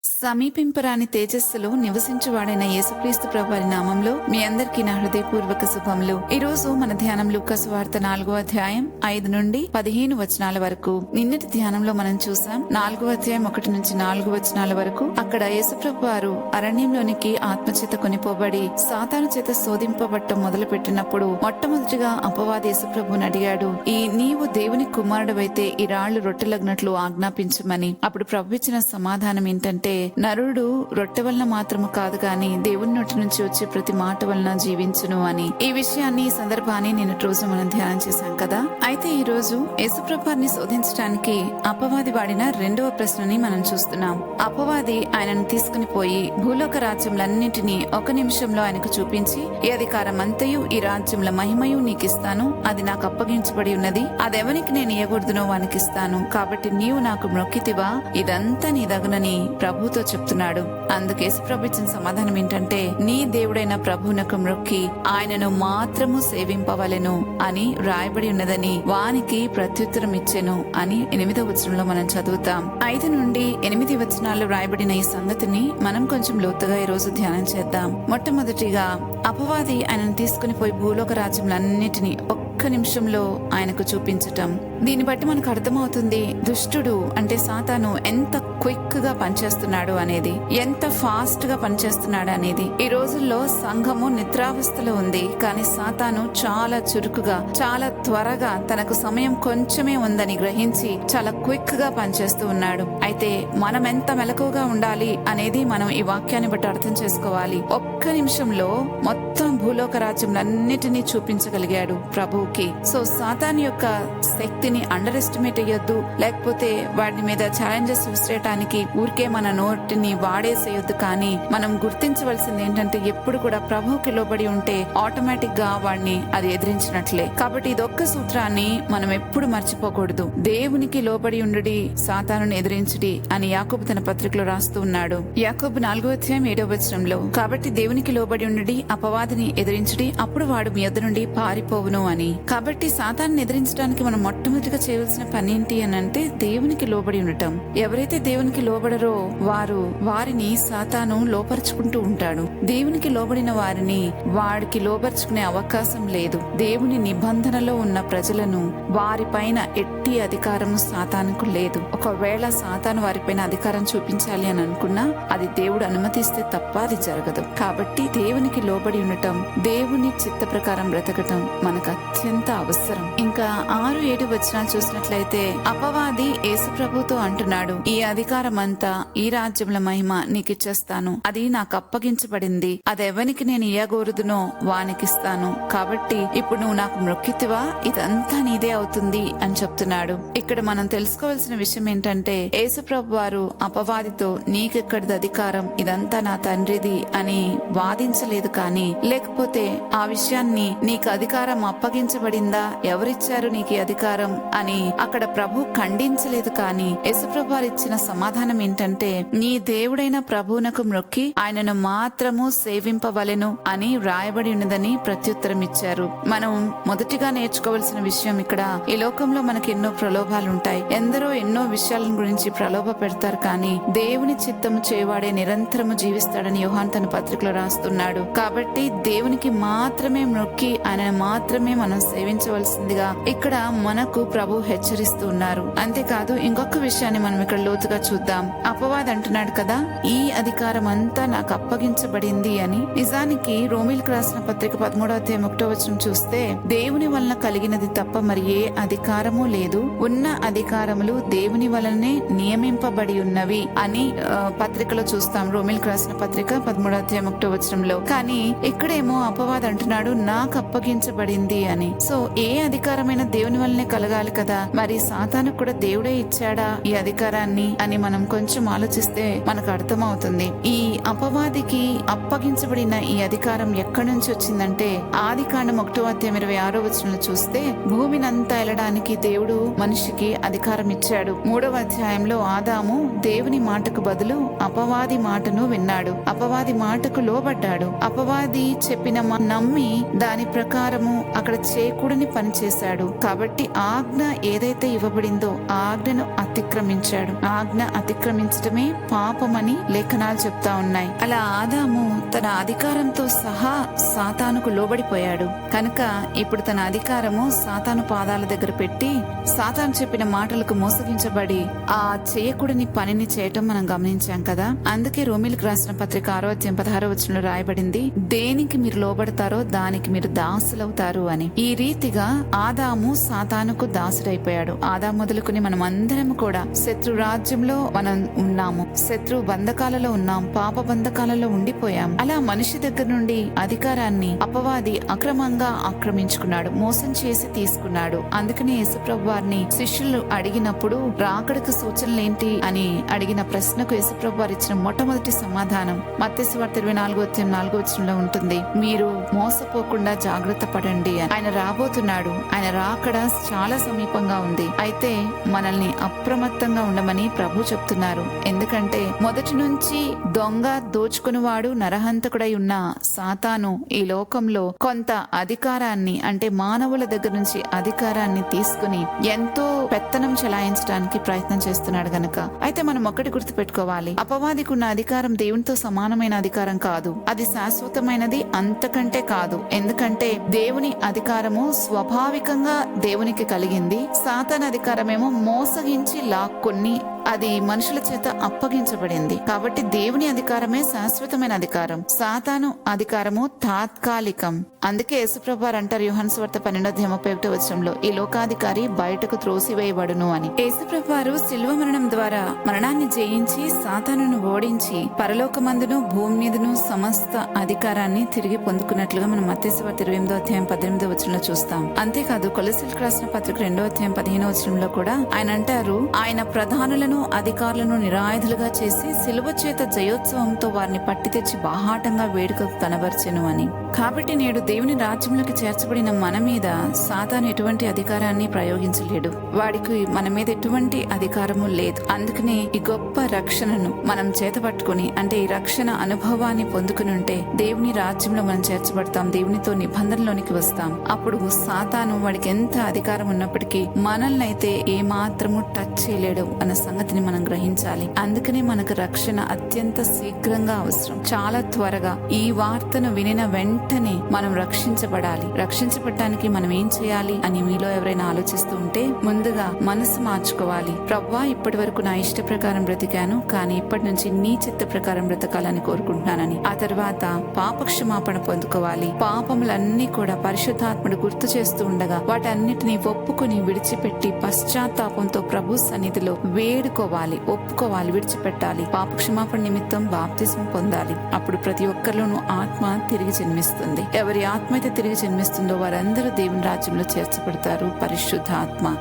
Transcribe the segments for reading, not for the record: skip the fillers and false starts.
సమీపింపరాని తేజస్సులో నివసించువాడైన యేసుక్రీస్తు ప్రభువారి నామంలో మీ అందరికీ నా హృదయపూర్వక శుభములు. ఈ రోజు మన ధ్యానం లూకాసు వార్త 4వ అధ్యాయం 5 నుండి 15 వచనాల వరకు. నిన్నటి ధ్యానంలో మనం చూసాం 4వ అధ్యాయం 1 నుంచి 4 వచనాల వరకు. అక్కడ యేసుప్రభు వారు అరణ్యంలోనికి ఆత్మచేత కొనిపోబడి సాతాను చేత శోధింపబట్టం మొదలు పెట్టినప్పుడు మొట్టమొదటిగా అపవాది యేసుప్రభుని అడిగాడు, నీవు దేవుని కుమారుడవైతే ఈ రాళ్లు రొట్టెలగ్నట్లు ఆజ్ఞాపించమని. అప్పుడు ప్రభు ఇచ్చిన సమాధానం ఏంటంటే, నరుడు రొట్టె వలన మాత్రము కాదు గాని దేవుని నోటి నుంచి వచ్చే ప్రతి మాట వలన జీవించును అని. ఈ విషయాన్ని ఈ సందర్భాన్ని నేను రోజు మనం ధ్యానం చేశాం కదా. అయితే ఈ రోజు యేసుప్రభుని శోధించడానికి అపవాది వాడిన రెండవ ప్రశ్నని మనం చూస్తున్నాం. అపవాది ఆయనను తీసుకుని పోయి భూలోక రాజ్యములన్నింటినీ ఒక నిమిషంలో ఆయనకు చూపించి, ఈ అధికారం అంతయు ఈ రాజ్యముల మహిమయు నీకిస్తాను, అది నాకు అప్పగించబడి ఉన్నది, అదెవనికి నేను ఇయ్యకూడదునో వానికిస్తాను, కాబట్టి నీవు నాకు మ్రొక్కితివా, ఇదంతా నీ దగునని ప్రభుతో చెప్తున్నాడు. అందుకే యేసుప్రభు ఇచ్చిన సమాధానం ఏంటంటే, నీ దేవుడైన ప్రభువునకు మ్రొక్కి ఆయనను మాత్రము సేవింపవలెను అని రాయబడి ఉన్నదని వానికి ప్రత్యుత్తరం ఇచ్చెను అని 8వ వచనంలో మనం చదువుతాం. 5 నుండి 8 వచనాల్లో రాయబడిన ఈ సంగతిని మనం కొంచెం లోతుగా ఈ రోజు ధ్యానం చేద్దాం. మొట్టమొదటిగా అపవాది ఆయనను తీసుకుని పోయి భూలోక రాజ్యములన్నిటినీ ఒక్క నిమిషంలో ఆయనకు చూపించటం. దీన్ని బట్టి మనకు అర్థమవుతుంది దుష్టుడు అంటే సాతాను ఎంత క్విక్ గా పనిచేస్తున్నాడు అనేది, ఎంత ఫాస్ట్ గా పనిచేస్తున్నాడు అనేది. ఈ రోజుల్లో సంఘము నిద్రావస్థలో ఉంది, కానీ సాతాను చాలా చురుకుగా, చాలా త్వరగా, తనకు సమయం కొంచెమే ఉందని గ్రహించి చాలా క్విక్ గా పనిచేస్తూ ఉన్నాడు. అయితే మనం ఎంత మెలకువగా ఉండాలి అనేది మనం ఈ వాక్యాన్ని బట్టి అర్థం చేసుకోవాలి. ఒక్క నిమిషంలో మొత్తం భూలోక రాజ్యములన్నిటినీ చూపించగలిగాడు ప్రభువుకి. సో సాతాను యొక్క శక్తిని అండర్ ఎస్టిమేట్ అయ్యొద్దు, లేకపోతే వాడి మీద ఛాలెంజెస్ విసిరేయటానికి ఊరికే మన నోటిని వాడేసేయొద్దు. కానీ మనం గుర్తించవలసింది ఏంటంటే, ఎప్పుడు కూడా ప్రభువుకి లోబడి ఉంటే ఆటోమేటిక్ గా వాడిని అది ఎదిరించినట్లే. కాబట్టి ఇదొక్క సూత్రాన్ని మనం ఎప్పుడు మర్చిపోకూడదు. దేవునికి లోబడి ఉండుడి, సాతానుని ఎదిరించుడి అని యాకోబు తన పత్రికలో రాస్తూ ఉన్నాడు. యాకోబు 4వ అధ్యాయం 7వ వచనంలో, కాబట్టి దేవునికి లోబడి ఉండుడి, అపవాదిని ఎదిరించుడి, అప్పుడు వాడు మీ యొద్ద నుండి పారిపోవును అని. కాబట్టి సాతాన్ని ఎదిరించడానికి మనం మొట్టమొదటిగా చేయవలసిన పని ఏంటి అని అంటే, దేవునికి లోబడి ఉండటం. ఎవరైతే దేవునికి లోబడరో వారిని సాతాను లోపరుచుకుంటూ ఉంటాడు. దేవునికి లోబడిన వారిని వాడికి లోపరుచుకునే అవకాశం లేదు. దేవుని నిబంధనలో ఉన్న ప్రజలను వారిపైన ఎట్టి అధికారము సాతానుకు లేదు. ఒకవేళ సాతాను వారిపైన అధికారం చూపించాలి అని అనుకున్నా అది దేవుడు అనుమతిస్తే తప్ప అది జరగదు. కాబట్టి దేవునికి లోబడి ఉండటం, దేవుని చిత్త ప్రకారం బ్రతకటం మనకు అత్యంత అవసరం. ఇంకా 6-7 వచనాలు చూసినట్లయితే అపవాది యేసుప్రభుతో అంటున్నాడు, ఈ అధికారం అంతా ఈ రాజ్యముల మహిమ నీకిచ్చేస్తాను, అది నాకు అప్పగించబడింది, అదెవనికి నేను ఇయ్యగోరుదునో వానికిస్తాను, కాబట్టి ఇప్పుడు నువ్వు నాకు మ్రొక్కితివా, ఇదంతా నీదే అవుతుంది అని చెప్తున్నాడు. ఇక్కడ మనం తెలుసుకోవాల్సిన విషయం ఏంటంటే, యేసుప్రభు వారు అపవాదితో నీకెక్కడిది అధికారం, ఇదంతా నా తండ్రిది అని వాదించలేదు. కానీ లేకపోతే ఆ విషయాన్ని నీకు అధికారం అప్పగించబడిందా, ఎవరిచ్చారు నీకు అధికారం అని అక్కడ ప్రభు ఖండించలేదు. కానీ యేసుప్రభు వారు ఇచ్చిన సమాధానం ఏంటంటే, నీ దేవుడైన ప్రభువునకు మ్రొక్కి ఆయనను మాత్రము సేవింపవలెను అని వ్రాయబడి ఉన్నదని ప్రత్యుత్తరం ఇచ్చారు. మనం మొదటిగా నేర్చుకోవాల్సిన విషయం, ఇక్కడ ఈ లోకంలో మనకి ఎన్నో ప్రలోభాలు ఉంటాయి. ఎందరో ఎన్నో విషయాల గురించి ప్రలోభ పెడతారు, కానీ దేవుని చిత్తము చేయవాడే నిరంతరము జీవిస్తాడని యోహాను తన పత్రికలో రాస్తున్నాడు. కాబట్టి దేవునికి మాత్రమే మ్రొక్కి ఆయనను మాత్రమే మనం సేవించవలసిందిగా ఇక్కడ మనకు ప్రభు హెచ్చరిస్తూ ఉన్నారు. అంతేకాదు ఇంకొక విషయాన్ని మనం ఇక్కడ లోతుగా చూద్దాం. అపవాది అంటున్నాడు కదా, ఈ అధికారం అంతా నాకు అప్పగించబడింది అని. నిజానికి రోమీలకు రాసిన పత్రిక 13వ అధ్యాయం 1వ వచనం చూస్తే, దేవుని వలన కలిగినది తప్ప మరి ఏ అధికారము లేదు, ఉన్న అధికారములు దేవుని వలనే నియమింపబడి ఉన్నవి అని పత్రికలో చూస్తాం. రోమీలకు రాసిన పత్రిక 13వ అధ్యాయం 1వ వచనంలో. కానీ ఇక్కడేమో అపవాది అంటున్నాడు నాకు అప్పగించబడింది అని. సో ఏ అధికారమైన దేవుని వల్లనే కలగాలి కదా, మరి సాతాను కూడా దేవుడే ఇచ్చాడా ఈ అధికారాన్ని అని మనం కొంచెం ఆలోచిస్తే మనకు అర్థమవుతుంది. ఈ అపవాదికి అప్పగించబడిన ఈ అధికారం ఎక్కడి నుంచి వచ్చిందంటే, ఆదికాండం 1వ అధ్యాయం 26వ వచనంలో చూస్తే, భూమినంతా ఎలడానికి దేవుడు మనిషికి అధికారం ఇచ్చాడు. 3వ అధ్యాయంలో ఆదాము దేవుని మాటకు బదులు అపవాది మాటను విన్నాడు, అపవాది మాటకు లోబడ్డాడు, అపవాది చెప్పిన నమ్మి దాని ప్రకారము అక్కడ చేయకూడని పని చేశాడు. కాబట్టి ఆ ఆజ్ఞ ఏదైతే ఇవ్వబడిందో ఆ ఆజ్ఞను అతిక్రమించాడు. ఆజ్ఞ అతిక్రమించడమే పాపమని లేఖనాలు చెప్తా ఉన్నాయి. అలా ఆదాము తన అధికారంతో సహా సాతానుకు లోబడిపోయాడు కనుక ఇప్పుడు తన అధికారము సాతాను పాదాల దగ్గర పెట్టి సాతాను చెప్పిన మాటలకు మోసగించబడి ఆ చేయకూడని పనిని చేయటం మనం గమనించాం కదా. అందుకే రోమీలకు రాసిన పత్రిక 6:16 రాయబడింది, దేనికి మీరు లోబడతారో దానికి మీరు దాసులవుతారు అని. ఈ రీతిగా ఆదాము సాతానుకు దాసుడైపోయాడు. ఆదాము మొదలుకుని మనం అందరం కూడా శత్రు రాజ్యంలో మనం ఉన్నాము, శత్రు బంధకాలలో ఉన్నాం, పాప బంధకాలలో ఉండిపోయాం. అలా మనిషి దగ్గర నుండి అధికారాన్ని అపవాది అక్రమంగా ఆక్రమించుకున్నాడు, మోసం చేసి తీసుకున్నాడు. అందుకని యేసుప్రభు వారిని శిష్యులు అడిగినప్పుడు రాకడకు సూచనలేంటి అని అడిగిన ప్రశ్నకు యేసుప్రభు వారు ఇచ్చిన మొట్టమొదటి సమాధానం మత్తయి సువార్త 24:4 ఉంటుంది, మీరు మోసపోకుండా జాగ్రత్త పడండి అని. ఆయన రాబోతున్నాడు, ఆయన రాకడ చాలా సమీపంగా ఉంది. అయితే మనల్ని అప్రమత్తంగా ఉండమని ప్రభు చెప్తున్నారు. ఎందుకంటే మొదటి నుంచి దొంగ దోచుకునివాడు నరహంతకుడై ఉన్న సాతాను ఈ లోకంలో కొంత అధికారాన్ని అంటే మానవుల దగ్గర నుంచి అధికారాన్ని తీసుకుని ఎంతో పెత్తనం చెలాయించడానికి ప్రయత్నం చేస్తున్నాడు గనక. అయితే మనం ఒక్కటి గుర్తు పెట్టుకోవాలి, అపవాదికి ఉన్న అధికారం దేవునితో సమానమైన అధికారం కాదు, అది శాశ్వతమైనది అంతకంటే కాదు. ఎందుకంటే దేవుని అధికారము స్వాభావికంగా దేవునికి కలిగింది, సాతాను అధికారమేమో మోసగించి లాక్కొని అది మనుషుల చేత అప్పగించబడింది. కాబట్టి దేవుని అధికారమే శాశ్వతమైన అధికారం, సాతాను అధికారము తాత్కాలికం. అందుకే యేసుప్రభు వారు అంటారు యోహాను సువార్త 12:31 ఈ లోకాధికారి బయటకు త్రోసివేయబడును అని. యేసుప్రభు వారు శిలువ మరణం ద్వారా మరణాన్ని జయించి సాతానును ఓడించి పరలోకమందును భూమి మీదను సమస్త అధికారాన్ని తిరిగి పొందుకున్నట్లుగా మనం మత్తయి సువార్త 28:18 చూస్తాం. అంతేకాదు కొలొస్సీయులకు రాసిన పత్రిక 2:15 కూడా ఆయన అంటారు, ఆయన ప్రధానులను అధికారులను నిరాయుధులుగా చేసి శిలువ చేత జయోత్సవంతో వారిని పట్టి తెచ్చి బాహాటంగా వేడుకకు కనబర్చెను అని. కాబట్టి నేడు దేవుని రాజ్యంలోకి చేర్చబడిన మన మీద సాతాను ఎటువంటి అధికారాన్ని ప్రయోగించలేడు, వాడికి మన మీద ఎటువంటి అధికారము లేదు. అందుకనే ఈ గొప్ప రక్షణను మనం చేతపట్టుకుని అంటే ఈ రక్షణ అనుభవాన్ని పొందుకుని ఉంటే దేవుని రాజ్యంలో మనం చేర్చబడతాం, దేవునితో నిబంధనలోనికి వస్తాం. అప్పుడు సాతాను వాడికి ఎంత అధికారం ఉన్నప్పటికీ మనల్ని అయితే ఏ మాత్రము టచ్ చేయలేడు అన్న సంగతిని మనం గ్రహించాలి. అందుకనే మనకు రక్షణ అత్యంత శీఘ్రంగా అవసరం, చాలా త్వరగా. ఈ వార్తను వినిన వెంటనే మనం రక్షించబడాలి. రక్షించబడటానికి మనం ఏం చేయాలి అని మీలో ఎవరైనా ఆలోచిస్తూ ఉంటే ముందుగా మనసు మార్చుకోవాలి. ప్రవ్వా, ఇప్పటి వరకు నా ఇష్ట ప్రకారం బ్రతికాను, కానీ ఇప్పటి నుంచి నీ చిత్త ప్రకారం బ్రతకాలని కోరుకుంటున్నానని. ఆ తర్వాత పాప క్షమాపణ పొందుకోవాలి. పాపములన్నీ కూడా పరిశుద్ధాత్ముడు గుర్తు చేస్తూ ఉండగా వాటన్నిటిని ఒప్పుకుని విడిచిపెట్టి పశ్చాత్తాపంతో ప్రభు సన్నిధిలో వేడుకోవాలి, ఒప్పుకోవాలి, విడిచిపెట్టాలి. పాప క్షమాపణ నిమిత్తం బాప్తిజం పొందాలి. అప్పుడు ప్రతి ఒక్కరిలోనూ ఆత్మ తిరిగి జన్మిస్తుంది. ఎవరి ఆత్మ అయితే తిరిగి జన్మిస్తుందో వారందరూ దేవుని రాజ్యంలో చేర్చబడతారు. పరిశుద్ధ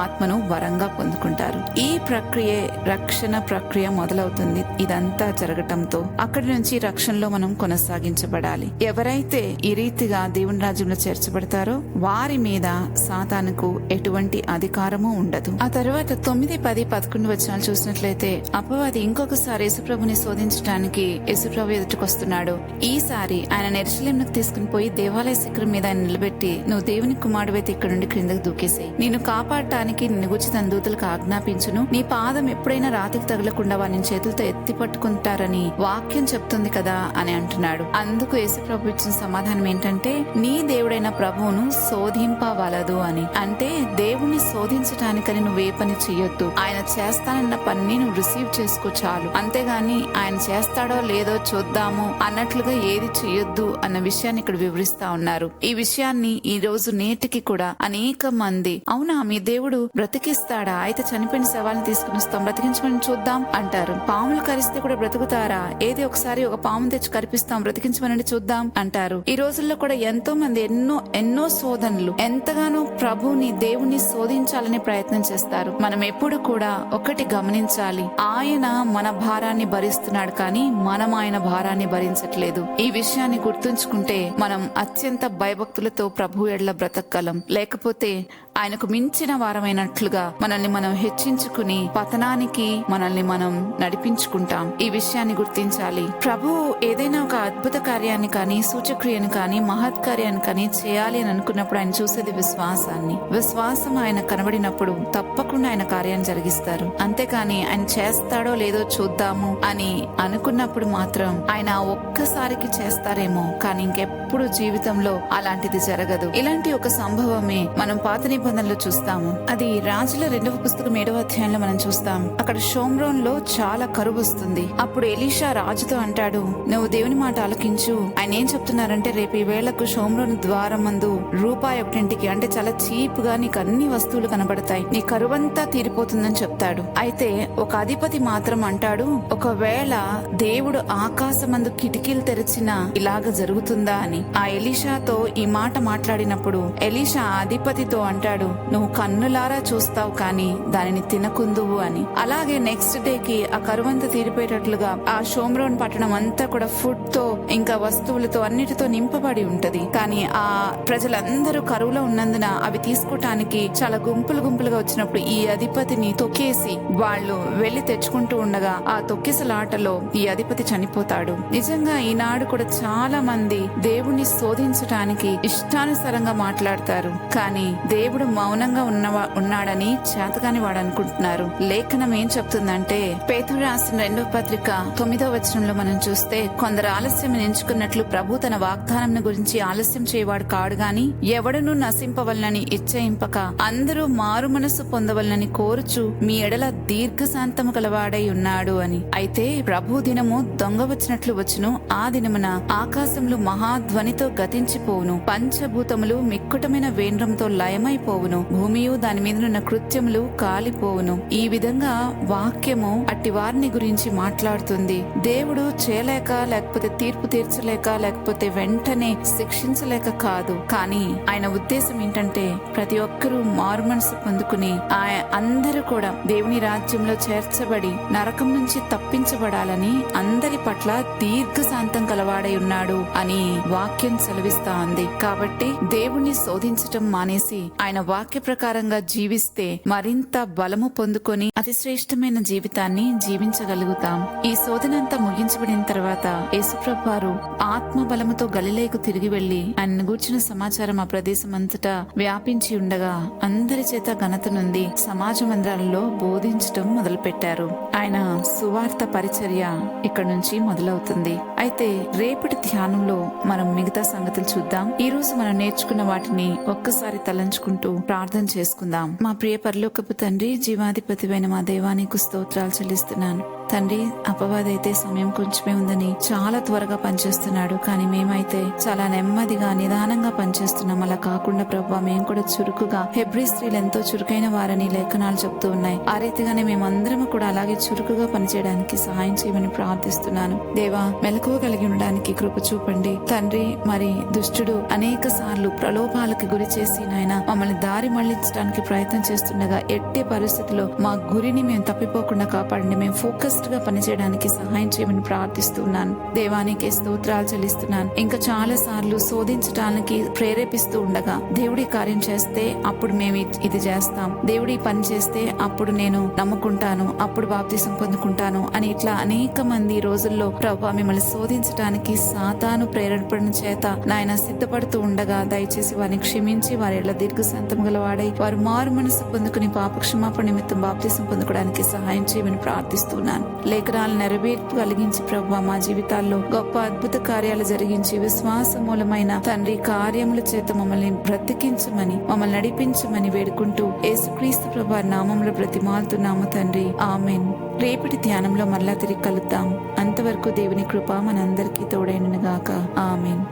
ఆత్మను వరంగా పొందుకుంటారు. ఈ ప్రక్రియ రక్షణ ప్రక్రియ మొదలవుతుంది. ఇదంతా జరగటంతో అక్కడి నుంచి రక్షణలో మనం కొనసాగించబడాలి. ఎవరైతే ఈ రీతిగా దేవుని రాజ్యంలో చేర్చబడతారో వారి మీద సాతానుకు ఎటువంటి అధికారము ఉండదు. ఆ తర్వాత 9, 10, 11 చూసినట్లయితే అపవాది ఇంకొకసారి యేసుప్రభుని శోధించడానికి యేసుప్రభు ఎదుటికొస్తున్నాడు. ఈసారి ఆయన యెరూషలేమునకు తీసుకుని పోయి దేవాలయ శిఖరం మీద ఆయన నిలబెట్టి, నువ్వు దేవుని కుమారుడైతే ఇక్కడ నుండి క్రిందకు దూకేసి, నిన్ను కాపాడటానికి నిన్ను గురించి తన దూతలకు ఆజ్ఞాపించును, నీ పాదం ఎప్పుడైనా రాతికి తగలకుండా వారిని చేతులతో ఎత్తి పట్టుకుంటారని వాక్యం చెప్తుంది కదా అని అంటున్నాడు. అందుకు యేసుప్రభు ఇచ్చిన సమాధానం ఏంటంటే, నీ దేవుడైన ప్రభువును శోధింపవలదు అని. అంటే దేవుణ్ణి శోధించటానికని నువ్వు ఏ పని చెయ్యొద్దు, ఆయన చేస్తానన్న పని నువ్వు రిసీవ్ చేసుకో చాలు. అంతేగాని ఆయన చేస్తాడో లేదో చూద్దాము అన్నట్లుగా ఏది చెయ్యొద్దు అన్న విషయాన్ని ఇక్కడ వివరిస్తా ఉన్నారు. ఈ విషయాన్ని ఈ రోజు నేటికి కూడా అనేక మంది, అవునా మీ దేవుడు బ్రతికిస్తాడా, అయితే చనిపోయిన శవాలను తీసుకుని వస్తాం బ్రతికించమని చూద్దాం అంటారు. పాములు కరిస్తే కూడా బ్రతుకుతారా, ఏది ఒకసారి ఒక పాము తెచ్చి కరిపిస్తాం బ్రతికించమని చూద్దాం అంటారు. ఈ రోజుల్లో కూడా ఎంతో మంది ఎన్నో శోధనలు ఎంతగానో ప్రభుని దేవుని శోధించాలని ప్రయత్నం చేస్తారు. మనం ఎప్పుడు కూడా ఒకటి గమనించాలి, ఆయన మన భారాన్ని భరిస్తున్నాడు కానీ మనం ఆయన భారాన్ని భరించట్లేదు. ఈ విషయాన్ని గుర్తుంచుకుంటే మనం అత్యంత భయభక్తులతో ప్రభు ఎడల బ్రతకగలం. లేకపోతే ఆయనకు మించిన వారమైనట్లుగా మనల్ని మనం హెచ్చించుకుని పతనానికి మనల్ని మనం నడిపించుకుంటాం. ఈ విషయాన్ని గుర్తించాలి. ప్రభువు ఏదైనా ఒక అద్భుత కార్యాన్ని కానీ, సూచక్రియను కానీ, మహత్ కార్యాన్ని కానీ చేయాలి అని అనుకున్నప్పుడు ఆయన చూసేది విశ్వాసాన్ని. విశ్వాసం ఆయన కనబడినప్పుడు తప్పకుండా ఆయన కార్యాన్ని జరిగిస్తారు. అంతేకాని ఆయన చేస్తాడో లేదో చూద్దాము అని అనుకున్నప్పుడు మాత్రం ఆయన ఒక్కసారికి చేస్తారేమో, కానీ ఇంకెప్పుడు జీవితంలో అలాంటిది జరగదు. ఇలాంటి ఒక సంభవమే మనం పాత నిబంధనలో చూస్తాము. అది రాజుల 2వ పుస్తకం 7వ అధ్యాయంలో మనం చూస్తాం. అక్కడ షోమ్రోన్ లో చాలా కరువు వస్తుంది. అప్పుడు ఎలీషా రాజుతో అంటాడు, నువ్వు దేవుని మాట ఆలకించు. ఆయన ఏం చెప్తున్నారంటే, రేపు ఈ వేళకు షోమ్రోన్ ద్వారం మందు ₹1 అంటే చాలా చీప్ గా నీకు అన్ని వస్తువులు కనబడతాయి, నీ కరువంతా తీరిపోతుందని చెప్తాడు. అయితే ఒక అధిపతి మాత్రం అంటాడు, ఒకవేళ దేవుడు ఆకాశమందు కిటికీలు తెరిచినా ఇలాగ జరుగుతుందా అని. ఆ ఎలీషాతో ఈ మాట మాట్లాడినప్పుడు ఎలీషా అధిపతితో అంటాడు, నువ్వు కన్నులారా చూస్తావు కానీ దానిని తినకుందువు అని. అలాగే నెక్స్ట్ డేకి ఆ కరువంతా తీరిపోయేటట్లుగా ఆ షోమ్రోన్ పట్టణం అంతా కూడా ఫుడ్ తో ఇంకా వస్తువులతో అన్నిటితో నింపబడి ఉంటది. కానీ ఆ ప్రజలందరూ కరువులో ఉన్నందున అవి తీసుకోవటానికి చాలా గుంపులుగా వచ్చినప్పుడు ఈ అధిపతిని తొక్కేసి వాళ్ళు వెళ్లి తెచ్చుకుంటూ ఉండగా ఆ తొక్కిసలాటలో ఈ అధిపతి చనిపోతాడు. నిజంగా ఈనాడు కూడా చాలా మంది దేవుణ్ణి శోధించటానికి ఇష్టానుసారంగా మాట్లాడతారు, కానీ దేవుడు మౌనంగా ఉన్నాడని చేతగాని వాడు అనుకుంటున్నారు. లేఖనం ఏం చెప్తుందంటే, పేతురు రాసిన 2వ పత్రిక 9వ వచనంలో మనం చూస్తే, కొందరు ఆలస్యం ఎంచుకున్నట్లు ప్రభు తన వాగ్దానం గురించి ఆలస్యం చేయవాడు కాడు గాని ఎవడను నశింపవలనని ఇచ్చయింపక అందరూ మారు మనసు పొందవలనని కోరుచు మీ ఎడల దీర్ఘశాంతము గలవాడై ఉన్నాడు అని. అయితే ప్రభు దినము దొంగ వచ్చినట్లు వచ్చును. ఆ దినమున ఆకాశములు మహాధ్వనితో గతించిపోవును, పంచభూతములు మిక్కుటమైన వేంద్రంతో లయమైపోవును, భూమియు దాని మీదనున్న కృత్యములు కాలిపోవును. ఈ విధంగా వాక్యము అట్టి వారిని గురించి మాట్లాడుతుంది. దేవుడు చేయలేక, లేకపోతే తీర్పు తీర్చలేక, లేకపోతే వెంటనే శిక్షించలేక కాదు, కానీ ఆయన ఉద్దేశం ఏంటంటే ప్రతి ఒక్కరూ మారు మనసు పొందుకుని అందరూ కూడా దేవుని రాజ్యంలో చేర్చబడి నరకం నుంచి తప్పించబడాలని అందరి పట్ల దీర్ఘశాంతం కలవాడై ఉన్నాడు అని వాక్యం సెలవిస్తా ఉంది. కాబట్టి దేవుణ్ణి శోధించటం మానేసి ఆయన వాక్య ప్రకారంగా జీవిస్తే మరింత బలము పొందుకొని అతి శ్రేష్టమైన జీవితాన్ని జీవించగలుగుతాం. ఈ శోధనంతా ముగించబడిన తర్వాత యేసుప్రభు వారు ఆత్మ బలముతో గలిలయకు తిరిగి వెళ్లి ఆయన గూర్చిన సమాచారం ఆ ప్రదేశం అంతటా వ్యాపించి ఉండగా అందరి చేత ఘనత నుండి సమాజ మందిరాలలో బోధించటం మొదలు పెట్టారు. ఆయన సువార్త పరిచర్య ఇక్కడ నుంచి మొదలవుతుంది. అయితే రేపటి ధ్యానంలో మనం మిగతా సంగతులు చూద్దాం. ఈ రోజు మనం నేర్చుకున్న వాటిని ఒక్కసారి తలంచుకుంటూ ప్రార్థన చేసుకుందాం. మా ప్రియ పరలోకపు తండ్రి, జీవాధిపతివైన మా దేవానికి స్తోత్రాలు చెల్లిస్తున్నాను. తండ్రి, అపవాదైతే సమయం కొంచెమే ఉందని చాలా త్వరగా పనిచేస్తున్నాడు, కానీ మేమైతే చాలా నెమ్మదిగా నిదానంగా పనిచేస్తున్నాం. అలా కాకుండా ప్రభా, మేము కూడా చురుకుగా, హెబ్రీ స్త్రీలు ఎంతో చురుకైన వారని లేఖనాలు చెప్తూ ఉన్నాయి. ఆ రీతిగానే మేమందరం కూడా అలాగే చురుకుగా పనిచేయడానికి సహాయం చేయమని ప్రార్థిస్తున్నాను. దేవా, మెలకువ కలిగి ఉండడానికి కృప చూపండి తండ్రి. మరి దుష్టుడు అనేక సార్లు ప్రలోభాలకు గురి చేసి నాయన మమ్మల్ని దారి మళ్లించడానికి ప్రయత్నం చేస్తుండగా ఎట్టి పరిస్థితుల్లో మా గురిని మేము తప్పిపోకుండా కాపాడండి. మేము ఫోకస్ గా పనిచేయడానికి సహాయం చేయమని ప్రార్థిస్తున్నాను. దేవానికి స్తోత్రాలు చెల్లిస్తున్నాను. ఇంకా చాలా సార్లు శోధించడానికి ప్రేరేపిస్తూ ఉండగా దేవుడి కార్యం చేస్తే అప్పుడు మేము ఇది చేస్తాం, దేవుడి పని చేస్తే అప్పుడు నేను నమ్ముకుంటాను, అప్పుడు బాప్తిసం పొందుకుంటాను అని ఇట్లా అనేక మంది రోజుల్లో ప్రభువా మిమ్మల్ని శోధించడానికి సాతాను ప్రేరేపణ చేత నాయన సిద్ధపడుతూ ఉండగా దయచేసి వారిని క్షమించి వారి ఇలా దీర్ఘశాంతం గలవాడై వారు మారు మనసు పొందుకుని పాప క్షమాపణ నిమిత్తం బాప్తిసం పొందుకోవడానికి సహాయం చేయమని ప్రార్థిస్తున్నాను. లేఖనాలు నెరవేర్పు కలిగించి ప్రభువా మా జీవితాల్లో గొప్ప అద్భుత కార్యాలు జరిగించి విశ్వాస మూలమైన తండ్రి కార్యముల చేత మమ్మల్ని బ్రతికించమని, మమ్మల్ని నడిపించమని వేడుకుంటూ యేసుక్రీస్తు ప్రభువా నామంలో బ్రతిమాలుతున్నాము తండ్రి, ఆమెన్. రేపటి ధ్యానంలో మరలా తిరిగి కలుద్దాం. అంతవరకు దేవుని కృప మనందరికీ తోడైనను గాక. ఆమెన్.